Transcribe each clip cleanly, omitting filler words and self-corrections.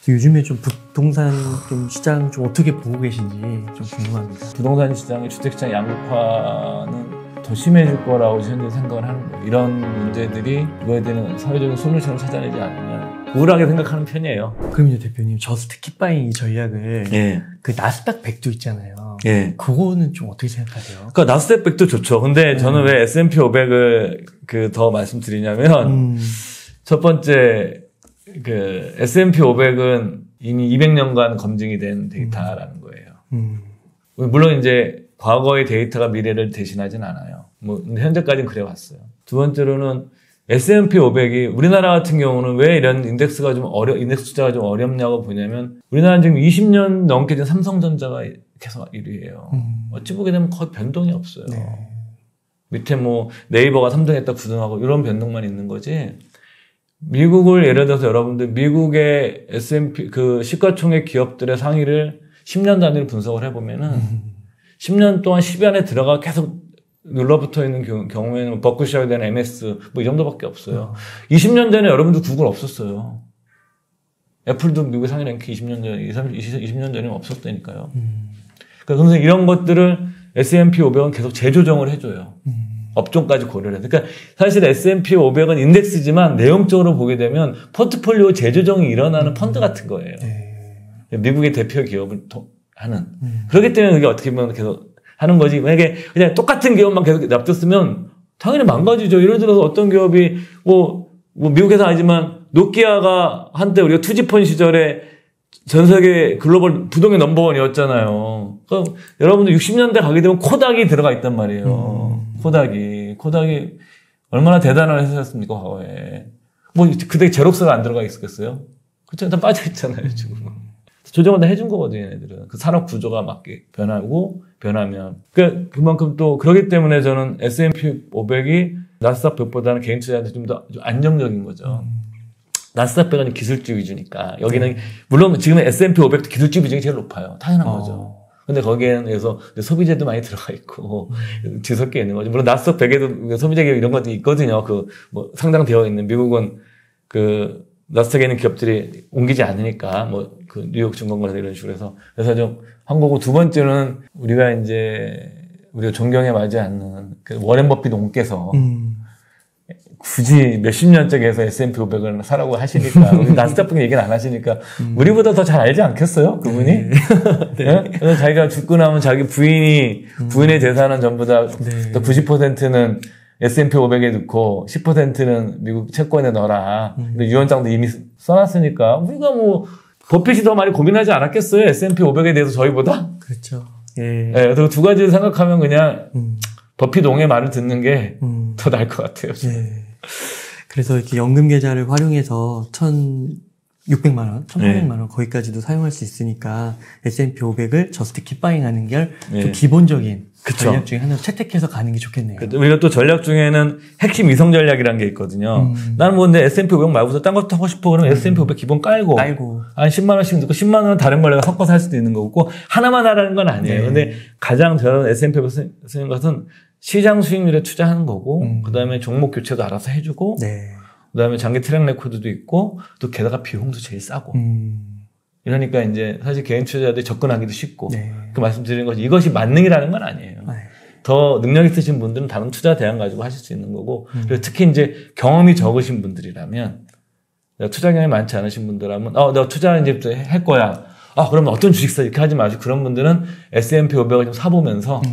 요즘에 좀 부동산 좀 시장 좀 어떻게 보고 계신지 좀 궁금합니다. 부동산 시장의 주택시장 양극화는 더 심해질 거라고 현재 생각을 하는 거예요. 이런 문제들이 이거에 대한 사회적인 솔루션을 찾아내지 않으면 우울하게 생각하는 편이에요. 그럼요, 대표님. 저스트 킵바잉 전략을 예. 그 나스닥 100도 있잖아요. 예. 그거는 좀 어떻게 생각하세요? 그러니까 나스닥 100도 좋죠. 근데 저는 왜 S&P 500을 더 말씀드리냐면 첫 번째 그 S&P 500은 이미 200년간 검증이 된 데이터라는 거예요. 물론 이제 과거의 데이터가 미래를 대신하진 않아요. 근데 현재까지는 그래 왔어요. 두 번째로는 S&P 500이 우리나라 같은 경우는 왜 이런 인덱스가 인덱스 투자가 좀 어렵냐고 보냐면 우리나라는 지금 20년 넘게 된 삼성전자가 계속 1위예요. 어찌 보게 되면 거의 변동이 없어요. 네. 밑에 네이버가 3등했다 9등하고 이런 변동만 있는 거지. 미국을 예를 들어서 여러분들 미국의 S&P 그 시가총액 기업들의 상위를 10년 단위로 분석을 해보면은 10년 동안 10위 안에 들어가 계속 눌러붙어 있는 경우에는 버크셔에 대한 MS 이 정도밖에 없어요. 20년 전에 여러분들 구글 없었어요. 애플도 미국의 상위 랭크 20년 전에 없었다니까요. 그러니까 이런 것들을 S&P 500은 계속 재조정을 해줘요. 업종까지 고려를 해서. 그러니까 사실 S&P 500은 인덱스지만 내용적으로 보게 되면 포트폴리오 재조정이 일어나는 펀드 같은 거예요. 미국의 대표 기업을 하는. 그렇기 때문에 그게 어떻게 보면 계속 하는 거지. 만약에 그냥 똑같은 기업만 계속 납뒀으면 당연히 망가지죠. 예를 들어서 어떤 기업이 미국에서 아니지만 노키아가 한때 우리가 투지폰 시절에 전 세계 글로벌 부동의 넘버원이었잖아요. 그러니까 여러분들 60년대 가게 되면 코닥이 들어가 있단 말이에요. 코닥이 얼마나 대단한 회사였습니까, 과거에. 그때 제록스가 안 들어가 있었겠어요? 그쵸? 다 빠져있잖아요, 지금. 조정을 다 해준 거거든요, 얘네들은. 그 산업 구조가 맞게 변하면. 그만큼 또, 그렇기 때문에 저는 S&P 500이 나스닥 100보다는 개인 투자한테 좀 더 안정적인 거죠. 나스닥 100은 기술주 위주니까. 여기는, 물론 지금은 S&P 500도 기술주 비중이 제일 높아요. 당연한 거죠. 근데 거기에는 그래서 소비재도 많이 들어가 있고, 뒤섞여 있는 거죠. 물론 나스닥 100에도 소비재 기업 이런 것도 있거든요. 상장되어 있는, 미국은 나스닥에 있는 기업들이 옮기지 않으니까, 뉴욕 증권거래소 이런 식으로 해서. 그래서 좀 한 거고, 두 번째는 우리가 존경에 맞지 않는 워렌 버핏 옹께서 굳이 몇십 년째 해서 S&P 500을 사라고 하시니까, 우리 나스닥 100 얘기는 안 하시니까, 우리보다 더 잘 알지 않겠어요? 그분이? 네. 네? 그래서 자기가 죽고 나면 자기 부인의 재산은 전부 다 90%는 S&P 500에 넣고 10%는 미국 채권에 넣어라. 근데 유언장도 이미 써놨으니까 우리가 버핏이 더 많이 고민하지 않았겠어요? S&P 500에 대해서 저희보다? 그렇죠. 예. 네, 그래서 두 가지를 생각하면 그냥 버핏 옹의 말을 듣는 게 더 나을 것 같아요. 예. 그래서 이렇게 연금 계좌를 활용해서 1,600만 원, 1,800만 원 거기까지도 사용할 수 있으니까 S&P 500을 저스트 킵바잉 하는 게 좀 기본적인 전략 중에 하나로 채택해서 가는 게 좋겠네요. 우리가 또 전략 중에는 핵심 이성 전략이라는 게 있거든요. 나는 근데 S&P 500 말고서 딴 것도 하고 싶어 그러면 S&P 500 기본 깔고 한 10만 원씩 넣고 10만 원은 다른 걸 내가 섞어서 할 수도 있는 거고 하나만 하라는 건 아니에요. 근데 가장 저는 S&P 500 쓰는 것은 시장 수익률에 투자하는 거고 그다음에 종목 교체도 알아서 해주고 그다음에 장기 트랙 레코드도 있고 또 게다가 비용도 제일 싸고 이러니까 이제 사실 개인 투자자들이 접근하기도 쉽고 그 말씀드리는 것이 이것이 만능이라는 건 아니에요. 더 능력 있으신 분들은 다른 투자 대안 가지고 하실 수 있는 거고 그리고 특히 이제 경험이 적으신 분들이라면 투자 경험이 많지 않으신 분들이라면 내가 투자 이제 할 거야. 그러면 어떤 주식 사 이렇게 하지 마시고 그런 분들은 S&P 500을 좀 사보면서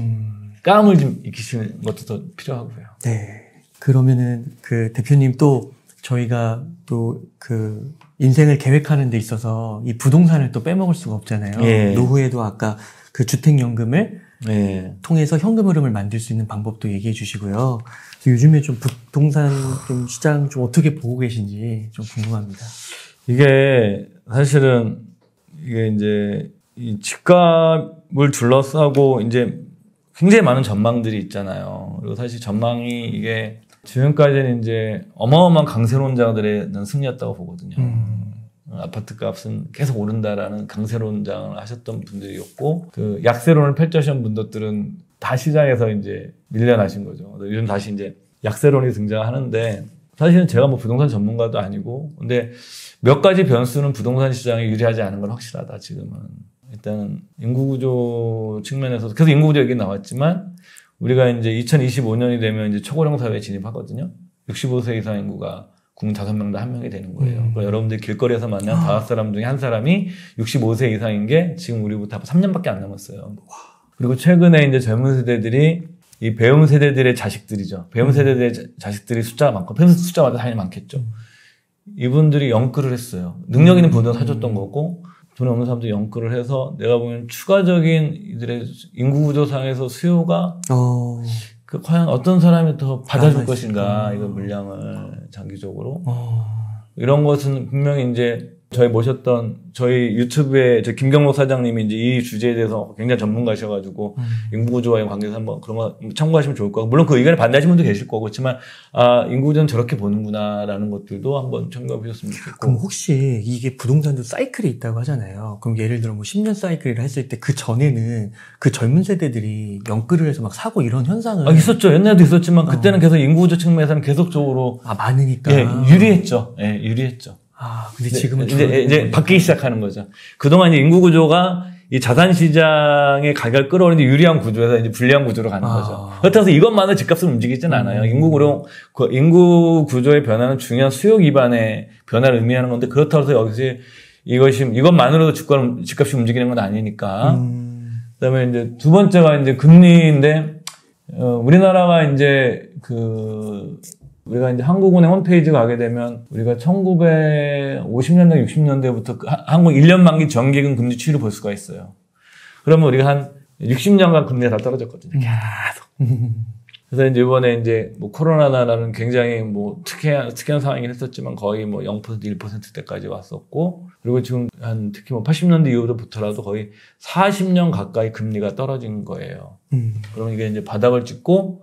감을 좀 익히시는 것도 더 필요하고요. 네. 그러면은 대표님 또 저희가 또 인생을 계획하는 데 있어서 이 부동산을 또 빼먹을 수가 없잖아요. 노후에도 아까 주택연금을 통해서 현금 흐름을 만들 수 있는 방법도 얘기해 주시고요. 요즘에 좀 부동산 좀 시장 좀 어떻게 보고 계신지 좀 궁금합니다. 이게 사실은 이제 이 집값을 둘러싸고 이제 굉장히 많은 전망들이 있잖아요. 그리고 사실 전망이 이게 지금까지는 이제 어마어마한 강세론자들의 승리였다고 보거든요. 아파트 값은 계속 오른다라는 강세론장을 하셨던 분들이었고, 약세론을 펼쳐신 분들은 다 시장에서 이제 밀려나신 거죠. 요즘 다시 이제 약세론이 등장하는데, 사실은 제가 뭐 부동산 전문가도 아니고, 근데 몇 가지 변수는 부동산 시장에 유리하지 않은 건 확실하다, 지금은. 일단은 인구구조 측면에서, 계속 인구구조 얘기 나왔지만, 우리가 이제 2025년이 되면 이제 초고령 사회에 진입하거든요. 65세 이상 인구가 국민 5명당 1명이 되는 거예요. 그러니까 여러분들 길거리에서 만난 5사람 중에 1사람이 65세 이상인 게 지금 우리부터 3년밖에 안 남았어요. 그리고 최근에 이제 젊은 세대들이 이 배움 세대들의 자식들이죠. 배움 세대들의 자식들이 숫자가 많고, 펜스 숫자마다 당연히 많겠죠. 이분들이 연끌을 했어요. 능력 있는 분들은 사줬던 거고, 돈 없는 사람도 연끌을 해서 내가 보면 추가적인 이들의 인구구조상에서 수요가 과연 어떤 사람이 더 받아줄 것인가, 이거 물량을 장기적으로. 이런 것은 분명히 이제 저희 모셨던 저희 유튜브에 저 김경록 사장님이 이제 이 주제에 대해서 굉장히 전문가셔가지고 인구구조와의 관계에서 한번 그런 거 참고하시면 좋을 거고, 물론 그 의견에 반대하시는 분도 계실 거고, 그렇지만 인구구조는 저렇게 보는구나라는 것들도 한번 참고해 보셨으면 좋겠고. 그럼 혹시 이게 부동산도 사이클이 있다고 하잖아요. 그럼 예를 들어 뭐 10년 사이클을 했을 때 그 전에는 그 젊은 세대들이 연끌을 해서 막 사고 이런 현상을 있었죠. 옛날에도 있었지만 그때는 계속 인구구조 측면에서는 계속적으로 많으니까 유리했죠. 유리했죠. 근데 지금은 이제 바뀌기 시작하는 거죠. 그동안 이제 인구 구조가 이 자산 시장의 가격을 끌어올리는 유리한 구조에서 이제 불리한 구조로 가는 거죠. 그렇다고 해서 이것만으로 집값을 움직이진 않아요. 인구 구조의 변화는 중요한 수요 기반의 변화를 의미하는 건데, 그렇다고 해서 이것만으로도 집값이 움직이는 건 아니니까. 그다음에 이제 두 번째가 이제 금리인데, 우리나라가 이제 우리가 이제 한국은행 홈페이지 가게 되면 우리가 1950년대, 60년대부터 한국 1년 만기 정기금 금리 추이를 볼 수가 있어요. 그러면 우리가 한 60년간 금리가 다 떨어졌거든요. 계속. 그래서 이제 이번에 이제 뭐 코로나라는 굉장히 뭐 특이한 상황이긴 했었지만 거의 뭐 0%, 1%대까지 왔었고, 그리고 지금 특히 뭐 80년대 이후부터라도 거의 40년 가까이 금리가 떨어진 거예요. 그러면 이게 이제 바닥을 찍고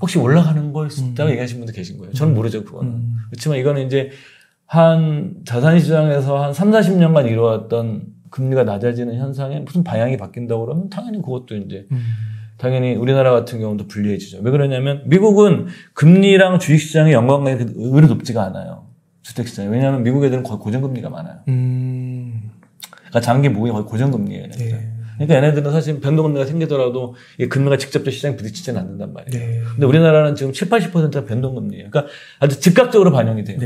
혹시 올라가는 걸 수 있다고 얘기하시는 분도 계신 거예요. 저는 모르죠, 그거는. 그렇지만 이거는 이제 한 자산시장에서 한 3, 40년간 이루어왔던 금리가 낮아지는 현상에 무슨 방향이 바뀐다고 그러면 당연히 그것도 이제 당연히 우리나라 같은 경우도 불리해지죠. 왜 그러냐면 미국은 금리랑 주식시장의 연관관계가 의외로 높지가 않아요. 주택시장이. 왜냐하면 미국 애들은 거의 고정금리가 많아요. 그러니까 장기 모금이 거의 고정금리예요. 그러니까 얘네들은 사실 변동금리가 생기더라도 이 금리가 직접적으로 시장에 부딪히지는 않는단 말이에요. 근데 우리나라는 지금 7, 80%가 변동금리예요. 그러니까 아주 즉각적으로 반영이 돼요.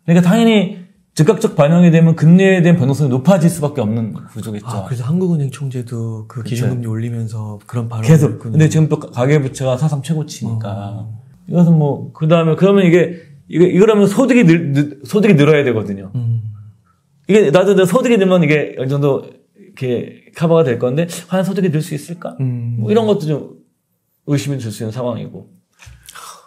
그러니까 당연히 즉각적 반영이 되면 금리에 대한 변동성이 높아질 수밖에 없는 구조겠죠. 그래서 한국은행 총재도 그 기준금리 올리면서 그런 발언을 계속. 했군요. 근데 지금 또 가계부채가 사상 최고치니까. 이것은 뭐 그다음에 그러면 이거라면 소득이 늘어야 되거든요. 이게 나도 소득이 늘면 이게 어느 정도 이렇게 커버가 될 건데 과연 소득이 늘 수 있을까? 뭐 이런 것도 좀 의심이 들 수 있는 상황이고.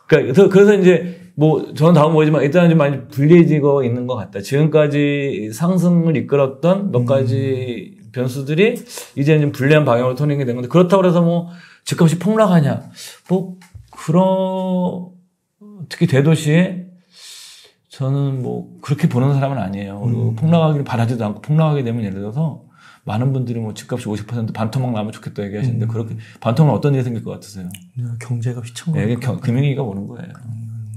그러니까 그래서 이제 뭐 저는 다음 보지만 일단은 좀 많이 불리해지고 있는 것 같다. 지금까지 상승을 이끌었던 몇 가지 변수들이 이제는 좀 불리한 방향으로 토닝이 된 건데, 그렇다고 해서 뭐 집값이 폭락하냐? 뭐 특히 대도시에 저는 뭐 그렇게 보는 사람은 아니에요. 그리고 폭락하기를 바라지도 않고, 폭락하게 되면 예를 들어서 많은 분들이 뭐 집값이 50% 반토막 나면 좋겠다 얘기하시는데 그렇게 반토막 어떤 일이 생길 것 같으세요? 경제가 휘청거려. 이게 금융위기가 오는 거예요.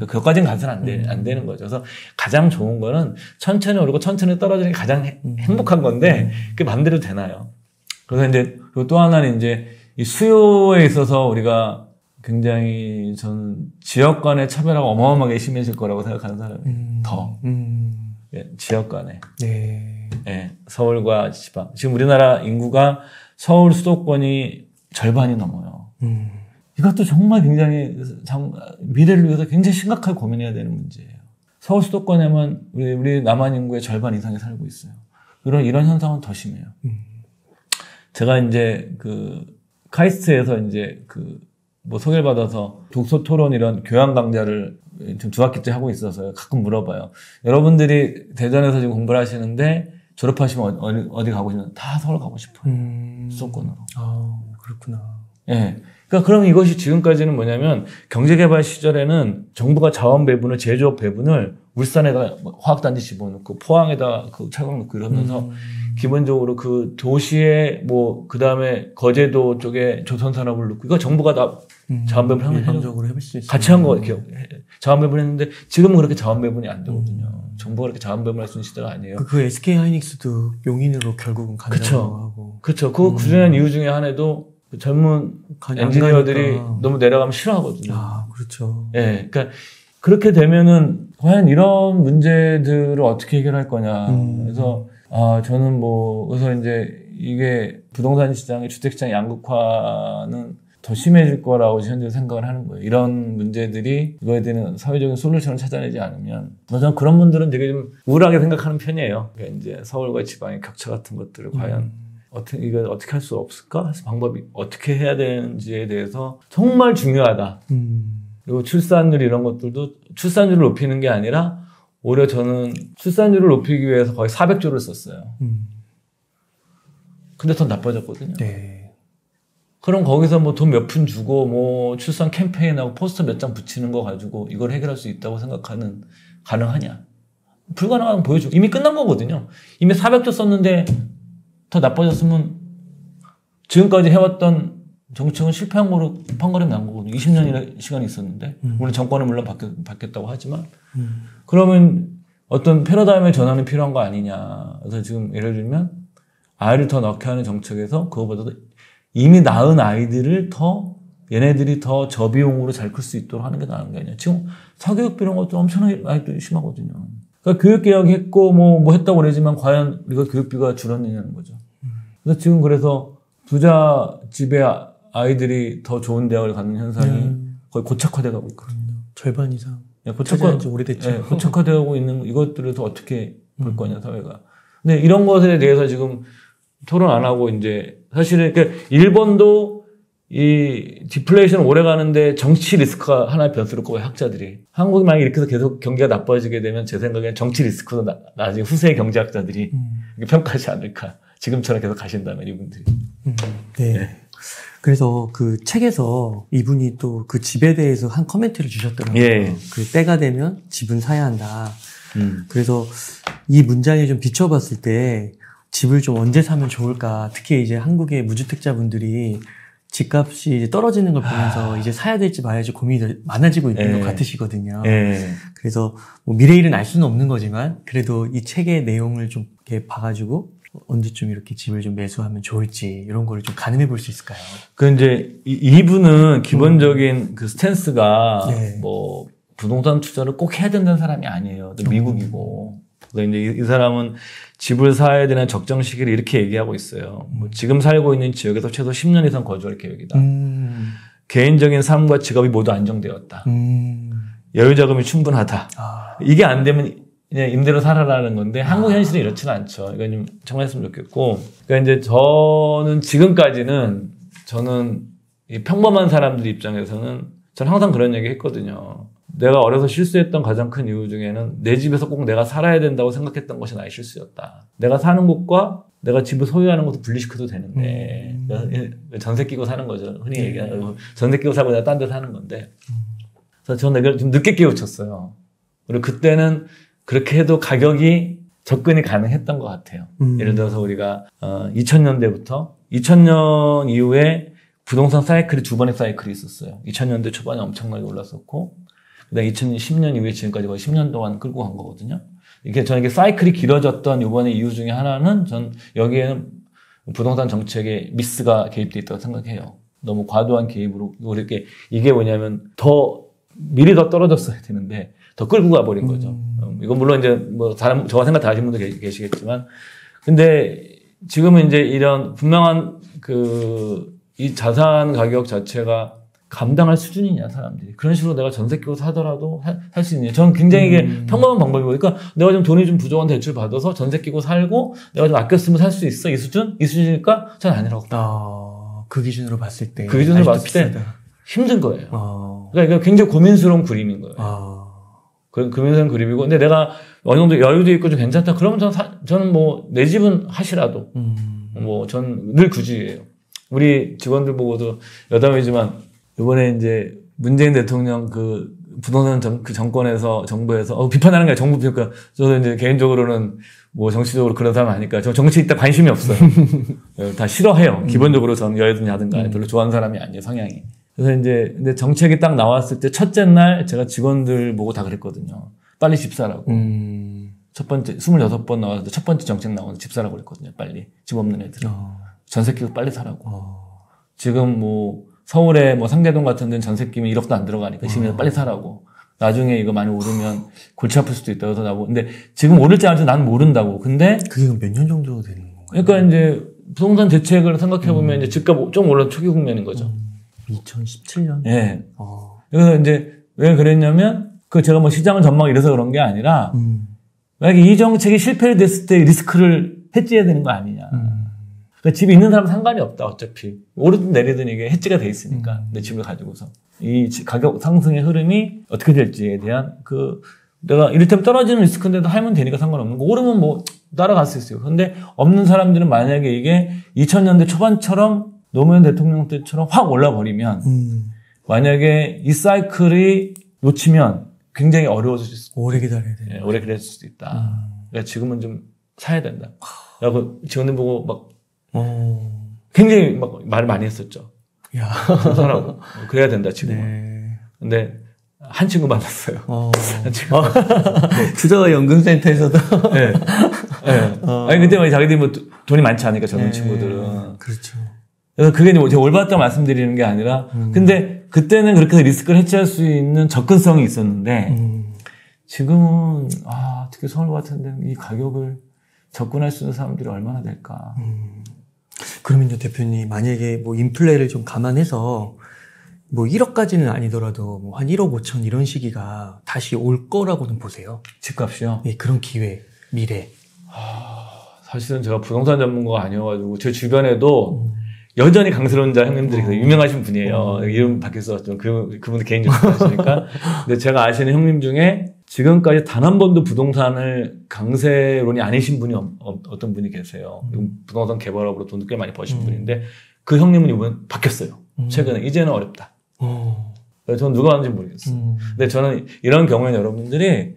그것까지는 가서는 안 되는 거죠. 그래서 가장 좋은 거는 천천히 오르고 천천히 떨어지는 게 가장 행복한 건데 그게 맘대로 되나요? 그래서 이제 또 하나는 이제 이 수요에 있어서 우리가 굉장히 저는 지역 간의 차별화가 어마어마하게 심해질 거라고 생각하는 사람이에요. 더. 지역 간에. 서울과 지방. 지금 우리나라 인구가 서울 수도권이 절반이 넘어요. 이것도 정말 굉장히 미래를 위해서 굉장히 심각하게 고민해야 되는 문제예요. 서울 수도권에만 우리 남한 인구의 절반 이상이 살고 있어요. 이런 현상은 더 심해요. 제가 이제 카이스트에서 이제 뭐 소개를 받아서 독서 토론 이런 교양 강좌를 지금 2학기째 하고 있어서요. 가끔 물어봐요. 여러분들이 대전에서 지금 공부를 하시는데 졸업하시면 어디 가고 싶나요? 다 서울 가고 싶어요. 수도권으로. 그렇구나. 예. 그러니까 그럼 이것이 지금까지는 뭐냐면 경제개발 시절에는 정부가 자원 배분을 제조업 배분을 울산에다 화학단지 집어넣고 포항에다 그 차광 넣고 이러면서 기본적으로 그 도시에 뭐 그다음에 거제도 쪽에 조선산업을 넣고 이거 정부가 다 자원 배분을 일방적으로 해볼 수 있어요. 같이 한 거 기억. 자원 배분했는데 지금은 그렇게 자원 배분이 안 되거든요. 정부가 그렇게 자원 배분할 수 있는 시대가 아니에요. 그 SK 하이닉스도 용인으로 결국은 간다고 하고. 그렇죠. 그 구조한 이유 중에 하나도 그 젊은 엔지니어들이 너무 내려가면 싫어하거든요. 아, 그렇죠. 예, 그러니까 그렇게 되면은 과연 이런 문제들을 어떻게 해결할 거냐. 그래서 저는 뭐 그래서 이제 이게 부동산 시장의 주택 시장 양극화는 더 심해질 거라고 현재 생각을 하는 거예요. 이런 문제들이 이거에 대한 사회적인 솔루션을 찾아내지 않으면 저는 그런 분들은 되게 좀 우울하게 생각하는 편이에요. 그러니까 이제 서울과 지방의 격차 같은 것들을 과연 이걸 어떻게 할 수 없을까? 해서 방법이 어떻게 해야 되는지에 대해서 정말 중요하다. 그리고 출산율 이런 것들도 출산율을 높이는 게 아니라 오히려 저는 출산율을 높이기 위해서 거의 400조를 썼어요. 근데 더 나빠졌거든요. 네. 그럼 거기서 뭐 돈 몇 푼 주고 뭐 출산 캠페인하고 포스터 몇 장 붙이는 거 가지고 이걸 해결할 수 있다고 생각하는 가능하냐? 불가능하면 보여주고 이미 끝난 거거든요. 이미 400조 썼는데 더 나빠졌으면 지금까지 해왔던 정책은 실패한 거로 판가름 난 거거든요. 20년이나 시간이 있었는데 물론 정권은 물론 바뀌었다고 하지만 그러면 어떤 패러다임의 전환이 필요한 거 아니냐. 그래서 지금 예를 들면 아이를 더 낳게 하는 정책에서 그거보다도 이미 낳은 아이들을 얘네들이 더 저비용으로 잘 클 수 있도록 하는 게 나은 게 아니야. 지금 사교육비 이런 것도 엄청나게 아이들이 심하거든요. 그러니까 교육개혁 했고 뭐 했다고 그러지만 과연 우리가 교육비가 줄었느냐는 거죠. 그래서 지금 그래서 부자 집의 아이들이 더 좋은 대학을 가는 현상이 거의 고착화돼 가고 있거든요. 절반 이상. 고착화된 지 오래됐죠. 네, 고착화되고 있는 이것들을 더 어떻게 볼 거냐 사회가. 근데 이런 것에 대해서 지금 토론 안 하고 이제 사실은 그러니까 일본도 이 디플레이션 오래 가는데 정치 리스크가 하나의 변수를 꼽아요 학자들이. 한국이 만약 이렇게 해서 계속 경기가 나빠지게 되면 제 생각엔 정치 리스크도 나중에 후세의 경제학자들이 평가하지 않을까. 지금처럼 계속 가신다면 이분들이. 네. 네. 그래서 그 책에서 이분이 또 그 집에 대해서 한 커멘트를 주셨더라고요. 예. 그 때가 되면 집은 사야 한다. 그래서 이 문장에 좀 비춰봤을 때 집을 좀 언제 사면 좋을까. 특히 이제 한국의 무주택자분들이 집값이 이제 떨어지는 걸 보면서 이제 사야 될지 말아야지 고민이 많아지고 있는 것 같으시거든요. 그래서 뭐 미래일은 알 수는 없는 거지만 그래도 이 책의 내용을 좀 이렇게 봐가지고 언제쯤 이렇게 집을 좀 매수하면 좋을지 이런 거를 좀 가늠해 볼 수 있을까요? 그 이제 이분은 기본적인 그 스탠스가 네. 뭐 부동산 투자를 꼭 해야 된다는 사람이 아니에요. 또 미국이고. 그래서 이제 이 사람은 집을 사야 되는 적정 시기를 이렇게 얘기하고 있어요. 뭐 지금 살고 있는 지역에서 최소 10년 이상 거주할 계획이다. 개인적인 삶과 직업이 모두 안정되었다. 여유 자금이 충분하다. 이게 안 되면 그냥 임대로 살아라는 건데 한국 현실은 이렇지는 않죠. 이건 좀 참고했으면 좋겠고. 그러니까 이제 저는 지금까지는 저는 이 평범한 사람들 입장에서는 저는 항상 그런 얘기 했거든요. 내가 어려서 실수했던 가장 큰 이유 중에는 내 집에서 꼭 내가 살아야 된다고 생각했던 것이 나의 실수였다. 내가 사는 곳과 내가 집을 소유하는 것도 분리시켜도 되는데 전세 끼고 사는 거죠. 흔히 얘기하는 전세 끼고 살고 내가 딴 데 사는 건데. 그래서 저는 이걸 좀 늦게 깨우쳤어요. 그리고 그때는 그렇게 해도 가격이 접근이 가능했던 것 같아요. 예를 들어서 우리가 2000년대부터 2000년 이후에 부동산 사이클이 두 번의 사이클이 있었어요. 2000년대 초반에 엄청나게 올랐었고 그다음에 2010년 이후에 지금까지 거의 10년 동안 끌고 간 거거든요. 저는 이게 사이클이 길어졌던 이번에 이유 중에 하나는 전 여기에는 부동산 정책에 미스가 개입돼 있다고 생각해요. 너무 과도한 개입으로 이게 뭐냐면 미리 더 떨어졌어야 되는데 더 끌고 가버린 거죠. 이건 물론 이제 뭐 저와 생각 다르신 분들 계시겠지만 근데 지금은 이제 이런 분명한 이 자산 가격 자체가 감당할 수준이냐 사람들이 그런 식으로 내가 전세 끼고 사더라도 할 수 있느냐. 저는 굉장히 이게 평범한 방법이고 그러니까 내가 좀 돈이 좀 부족한 대출 받아서 전세 끼고 살고 내가 좀 아껴 쓰면 살 수 있어 이 수준이니까 저는 아니라고. 그 기준으로 봤을 때 힘든 거예요. 그러니까 굉장히 고민스러운 그림인 거예요. 고민스러운 그림이고 근데 내가 어느 정도 여유도 있고 좀 괜찮다 그러면 저는 뭐 내 집은 하시라도 뭐 전 늘 그 주의예요. 우리 직원들 보고도 여담이지만 이번에 이제 문재인 대통령 그 부동산 그 정권에서 정부에서 비판하는 게 정부 비판. 저도 이제 개인적으로는 뭐 정치적으로 그런 사람 아니까 저 정치에 딱 관심이 없어요. 다 싫어해요. 기본적으로 저는 여야든 야든 간에 별로 좋아하는 사람이 아니에요, 성향이. 그래서 이제 근데 정책이 딱 나왔을 때 첫째 날 제가 직원들 보고 다 그랬거든요. 빨리 집 사라고. 첫 번째 26번 나왔을 때 첫 번째 정책 나오는데 집 사라고 그랬거든요. 빨리 집 없는 애들. 전세 끼고 빨리 사라고. 지금 뭐 서울에 뭐 상대동 같은 데는 전세 끼면 1억도 안 들어가니까 지금 빨리 사라고. 나중에 이거 많이 오르면 골치 아플 수도 있다. 그래서 나보고. 근데 지금 오를지 안 오를지 난 모른다고. 근데. 그게 몇 년 정도 되는 건가요? 그러니까 이제 부동산 대책을 생각해보면 이제 집값 좀 올라 초기 국면인 거죠. 2017년? 예. 네. 그래서 이제 왜 그랬냐면 그 제가 뭐 시장을 전망 이래서 그런 게 아니라 만약에 이 정책이 실패됐을 때 리스크를 해지해야 되는 거 아니냐. 그러니까 집이 있는 사람은 상관이 없다, 어차피. 오르든 내리든 이게 해지가 돼 있으니까. 내 집을 가지고서. 이 가격 상승의 흐름이 어떻게 될지에 대한 내가 이를테면 떨어지는 리스크인데도 하면 되니까 상관없는 거. 오르면 뭐 따라갈 수 있어요. 근데 없는 사람들은 만약에 이게 2000년대 초반처럼 노무현 대통령 때처럼 확 올라버리면 만약에 이 사이클이 놓치면 굉장히 어려워질 수 있어요. 오래 기다려야 돼. 네, 오래 기다릴 수도 있다. 그러니까 지금은 좀 사야 된다. 라고 직원들 보고 막 굉장히 막 말을 많이 했었죠. 야. 사라고. 그래야 된다, 지금은. 네. 근데 한 친구 만났어요. 한 친구. 주저가 연금센터에서도. 네. 네. 아니, 근데 뭐 자기들이 뭐 돈이 많지 않으니까 젊은 친구들은. 그렇죠. 그래서 그게 제가 올바르다고 말씀드리는 게 아니라, 근데 그때는 그렇게 리스크를 해치할 수 있는 접근성이 있었는데, 지금은, 특히 서울 같은 데는 이 가격을 접근할 수 있는 사람들이 얼마나 될까. 그러면요, 대표님, 만약에 뭐 인플레를 좀 감안해서 뭐 1억까지는 아니더라도 뭐 한 1억 5천 이런 시기가 다시 올 거라고는 보세요? 집값이요? 네, 그런 기회, 미래. 사실은 제가 부동산 전문가가 아니어가지고 제 주변에도 여전히 강세론자 형님들이 유명하신 분이에요. 이름 바뀌어서 좀 그분들 개인 뉴스 하시니까. 근데 제가 아시는 형님 중에 지금까지 단 한 번도 부동산을 강세론이 아니신 분이 어떤 분이 계세요. 부동산 개발업으로 돈도 꽤 많이 버신 분인데 그 형님은 이번에 바뀌었어요. 최근에. 이제는 어렵다. 저는 누가 하는지 모르겠어요. 근데 저는 이런 경우에는 여러분들이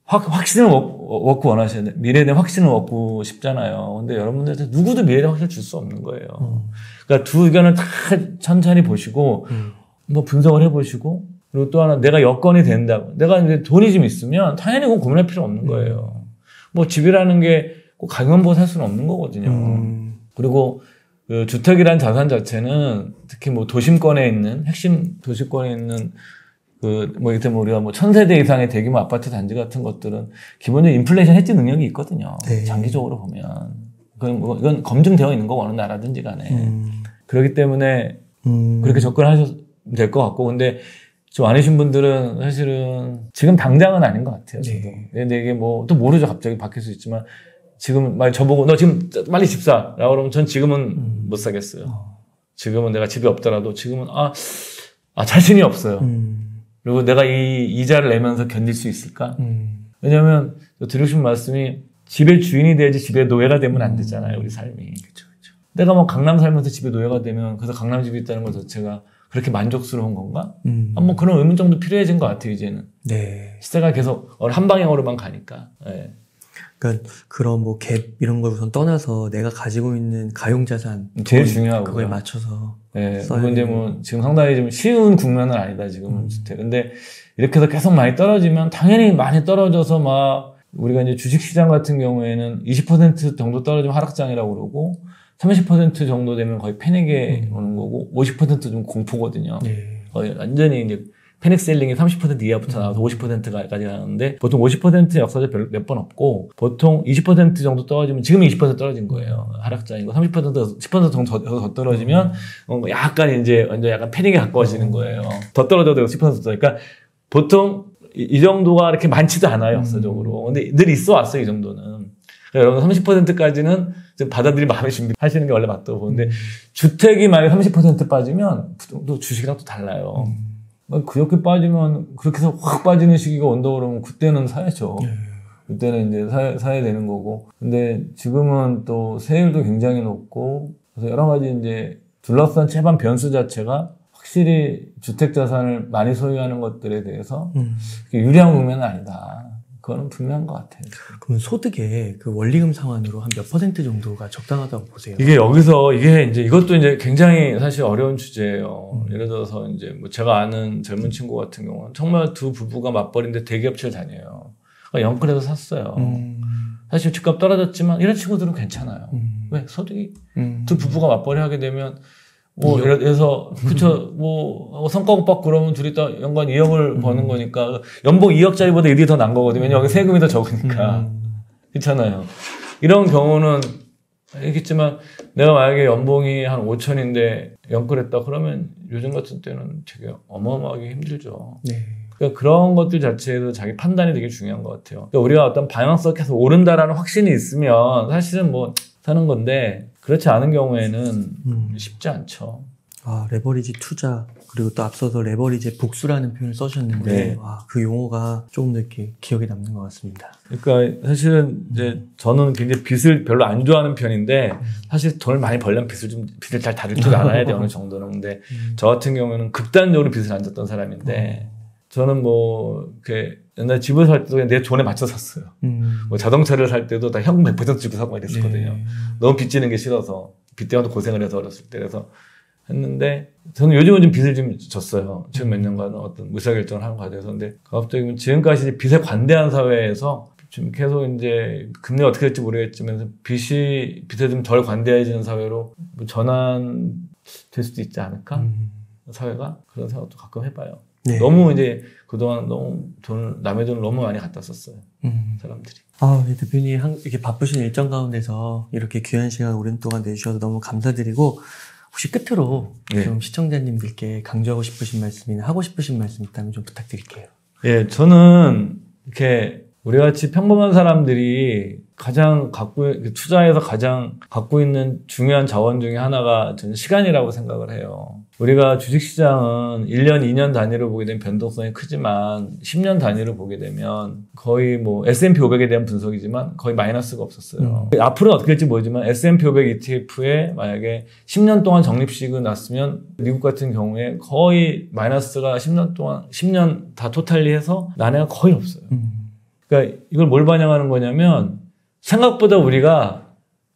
확신을 얻고 원하셔야 돼요. 미래에 대한 확신을 얻고 싶잖아요. 근데 여러분들한테 누구도 미래에 대한 확신을 줄 수 없는 거예요. 그러니까 두 의견을 다 천천히 보시고, 뭐 분석을 해보시고, 그리고 또 하나 내가 여건이 된다고. 내가 이제 돈이 좀 있으면 당연히 그건 고민할 필요 없는 거예요. 뭐 집이라는 게 꼭 가격만 보고 살 수는 없는 거거든요. 그리고 그 주택이라는 자산 자체는 특히 뭐 도심권에 있는, 핵심 도시권에 있는 뭐, 이를테면 우리가 뭐 1000세대 이상의 대규모 아파트 단지 같은 것들은 기본적으로 인플레이션 해지 능력이 있거든요. 네. 장기적으로 보면. 이건 검증되어 있는 거고, 어느 나라든지 간에. 그렇기 때문에 그렇게 접근하셔도 될 것 같고, 근데 좀 아니신 분들은 사실은 지금 당장은 아닌 것 같아요. 네. 근데 이게 뭐 또 모르죠. 갑자기 바뀔 수 있지만 지금 막 저보고 너 지금 빨리 집 사. 라고 그러면 전 지금은 못 사겠어요. 지금은 내가 집이 없더라도 지금은 자신이 없어요. 그리고 내가 이 이자를 내면서 견딜 수 있을까? 왜냐하면 드리고 싶은 말씀이 집의 주인이 돼야지 집의 노예가 되면 안 되잖아요. 우리 삶이. 그렇죠. 내가 뭐 강남 살면서 집의 노예가 되면 그래서 강남 집이 있다는 것 자체가 그렇게 만족스러운 건가? 뭐 그런 의문 정도 필요해진 것 같아요, 이제는. 네. 시대가 계속 한 방향으로만 가니까. 네. 그러니까 그런 뭐 갭 이런 걸 우선 떠나서 내가 가지고 있는 가용자산 제일 중요하고 그거에 맞춰서. 네. 그리고 이제 뭐 지금 상당히 좀 쉬운 국면은 아니다, 지금은 주택. 근데 이렇게 해서 계속 많이 떨어지면 당연히 많이 떨어져서 막 우리가 이제 주식시장 같은 경우에는 20% 정도 떨어지면 하락장이라고 그러고 30% 정도 되면 거의 패닉에 오는 거고 50%좀 공포거든요. 네. 거의 완전히 이제 패닉 셀링이 30% 이하부터 나와서 50%까지 가는데 보통 50% 역사적 몇 번 없고 보통 20% 정도 떨어지면 지금 20% 떨어진 거예요. 하락장이고 30% 10% 정도 더 떨어지면 약간 이제 완전 약간 패닉에 가까워지는 거예요. 더 떨어져도 10% 그러니까 보통 이 정도가 이렇게 많지도 않아요, 역사적으로. 근데 늘 있어 왔어요, 이 정도는. 그러니까 여러분 30%까지는 좀 받아들일 마음의 준비하시는 게 원래 맞다고 보는데 주택이 만약에 30% 빠지면 또 주식이랑 또 달라요. 그렇게 빠지면 그렇게 해서 확 빠지는 시기가 온다 그러면 그때는 사야죠. 그때는 이제 사야 되는 거고. 근데 지금은 또 세율도 굉장히 높고 그래서 여러 가지 이제 둘러싼 채반 변수 자체가 확실히 주택 자산을 많이 소유하는 것들에 대해서 유리한 국면은 아니다. 그거는 분명한 것 같아요. 그럼 소득의 그 원리금 상환으로 한 몇 % 정도가 적당하다고 보세요? 이게 여기서 이것도 이제 굉장히 사실 어려운 주제예요. 예를 들어서 이제 뭐 제가 아는 젊은 친구 같은 경우는 정말 두 부부가 맞벌이인데 대기업체를 다녀요. 그러니까 영끌해서 샀어요. 사실 집값 떨어졌지만 이런 친구들은 괜찮아요. 왜? 소득이 두 부부가 맞벌이 하게 되면 뭐 예를 들어서 그쵸 뭐 성과급 받고 그러면 둘이 다 연간 2억을 버는 거니까 연봉 2억짜리보다 이게 더 난 거거든요. 왜냐면 여기 세금이 더 적으니까. 그렇잖아요. 이런 경우는 알겠지만 내가 만약에 연봉이 한 5천인데 연끌했다 그러면 요즘 같은 때는 되게 어마어마하게 힘들죠. 네. 그러니까 그런 것들 자체에도 자기 판단이 되게 중요한 것 같아요. 그러니까 우리가 어떤 방향성이 계속 오른다라는 확신이 있으면 사실은 뭐 사는 건데 그렇지 않은 경우에는 쉽지 않죠. 아, 레버리지 투자, 그리고 또 앞서서 레버리지 복수라는 표현을 써주셨는데, 네. 와, 그 용어가 조금 더 이렇게 기억에 남는 것 같습니다. 그러니까 사실은 이제 저는 굉장히 빚을 별로 안 좋아하는 편인데, 사실 돈을 많이 벌려면 빚을 잘 다룰 줄 알아야 돼요, 어느 정도는. 근데 저 같은 경우에는 극단적으로 빚을 안 졌던 사람인데, 저는 뭐, 이렇게 옛날 집을 살 때도 내 돈에 맞춰 샀어요. 뭐 자동차를 살 때도 다 현금 100% 주고 사고 이랬었거든요. 네. 너무 빚 지는 게 싫어서. 빚 때문에 고생을 해서 어렸을 때. 그래서 했는데, 저는 요즘은 좀 빚을 좀 졌어요. 지금 몇 년간은 어떤 의사결정을 하는 과정에서. 근데 갑자기 지금까지 빚에 관대한 사회에서 좀 계속 이제 금리가 어떻게 될지 모르겠지만 빚에 좀 덜 관대해지는 사회로 뭐 전환될 수도 있지 않을까? 사회가? 그런 생각도 가끔 해봐요. 네. 너무 이제 그동안 너무 남의 돈을 너무 많이 갖다 썼어요. 사람들이. 아, 네, 대표님 이렇게 바쁘신 일정 가운데서 이렇게 귀한 시간 오랜 동안 내주셔서 너무 감사드리고, 혹시 끝으로 네. 좀 시청자님들께 강조하고 싶으신 말씀이나 하고 싶으신 말씀 있다면 좀 부탁드릴게요. 예, 저는 이렇게 우리 같이 평범한 사람들이 투자에서 가장 갖고 있는 중요한 자원 중에 하나가 저는 시간이라고 생각을 해요. 우리가 주식시장은 1년, 2년 단위로 보게 되면 변동성이 크지만 10년 단위로 보게 되면 거의 뭐 S&P 500에 대한 분석이지만 거의 마이너스가 없었어요. 앞으로는 어떻게 될지 모르지만 S&P 500 ETF에 만약에 10년 동안 적립식이 났으면 미국 같은 경우에 거의 마이너스가 10년 다 토탈리해서 난해가 거의 없어요. 그러니까 이걸 뭘 반영하는 거냐면 생각보다 우리가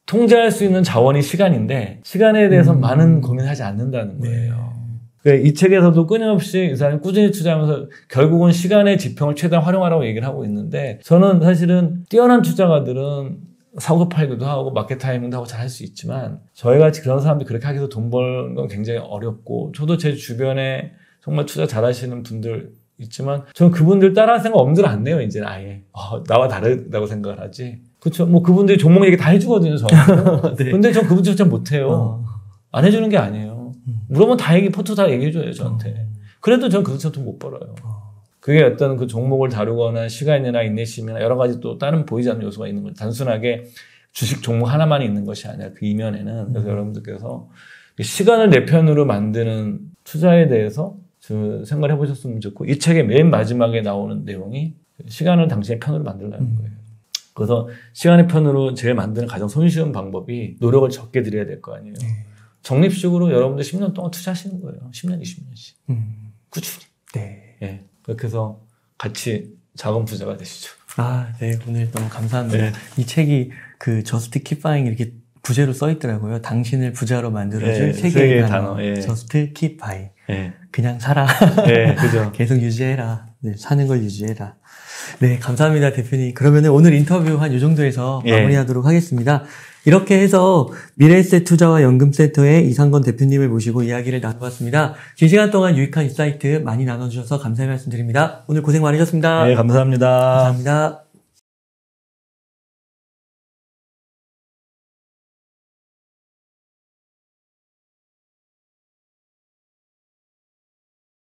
통제할 수 있는 자원이 시간인데 시간에 대해서 많은 고민을 하지 않는다는 거예요. 그러니까 이 책에서도 끊임없이 이 사람이 꾸준히 투자하면서 결국은 시간의 지평을 최대한 활용하라고 얘기를 하고 있는데 저는 사실은 뛰어난 투자가들은 사고 팔기도 하고 마켓 타이밍도 하고 잘 할 수 있지만 저희같이 그런 사람들이 그렇게 하기 위해서 돈 버는 건 굉장히 어렵고 저도 제 주변에 정말 투자 잘하시는 분들 있지만 저는 그분들 따라할 생각 엄두를 안 내요. 이제는 아예 나와 다르다고 생각을 하지. 그렇죠. 뭐 그분들이 종목 얘기 다 해주거든요. 저한테. 네. 근데 전 그분들 잘 못해요. 안 해주는 게 아니에요. 물어보면 포트 다 얘기해줘요. 저한테. 그래도 전 그것처럼 돈 못 벌어요. 그게 어떤 그 종목을 다루거나 시간이나 인내심이나 여러 가지 또 다른 보이지 않는 요소가 있는 거죠. 단순하게 주식 종목 하나만 있는 것이 아니라 그 이면에는. 그래서 여러분들께서 시간을 내 편으로 만드는 투자에 대해서 생각을 해보셨으면 좋고 이 책의 맨 마지막에 나오는 내용이 시간을 당신의 편으로 만들라는 거예요. 그래서 시간의 편으로 제일 만드는 가장 손쉬운 방법이 노력을 적게 들여야 될 거 아니에요. 적립식으로 여러분들 10년 동안 투자하시는 거예요. 10년, 20년씩. 꾸준히. 네. 예. 그렇게 해서 같이 자금 부자가 되시죠. 아, 네. 오늘 너무 감사합니다. 네. 이 책이 그 Just Keep Buying 이렇게 부제로 써 있더라고요. 당신을 부자로 만들어줄 세 개의 단어. 예. Just Keep Buying. 예. 그냥 살아. 예, 그죠. 계속 유지해라. 네, 사는 걸 유지해라. 네, 감사합니다, 대표님. 그러면 오늘 인터뷰 한 이 정도에서 마무리하도록 하겠습니다. 이렇게 해서 미래에셋 투자와 연금센터의 이상건 대표님을 모시고 이야기를 나눠봤습니다. 긴 시간 동안 유익한 인사이트 많이 나눠주셔서 감사의 말씀 드립니다. 오늘 고생 많으셨습니다. 네, 감사합니다. 감사합니다.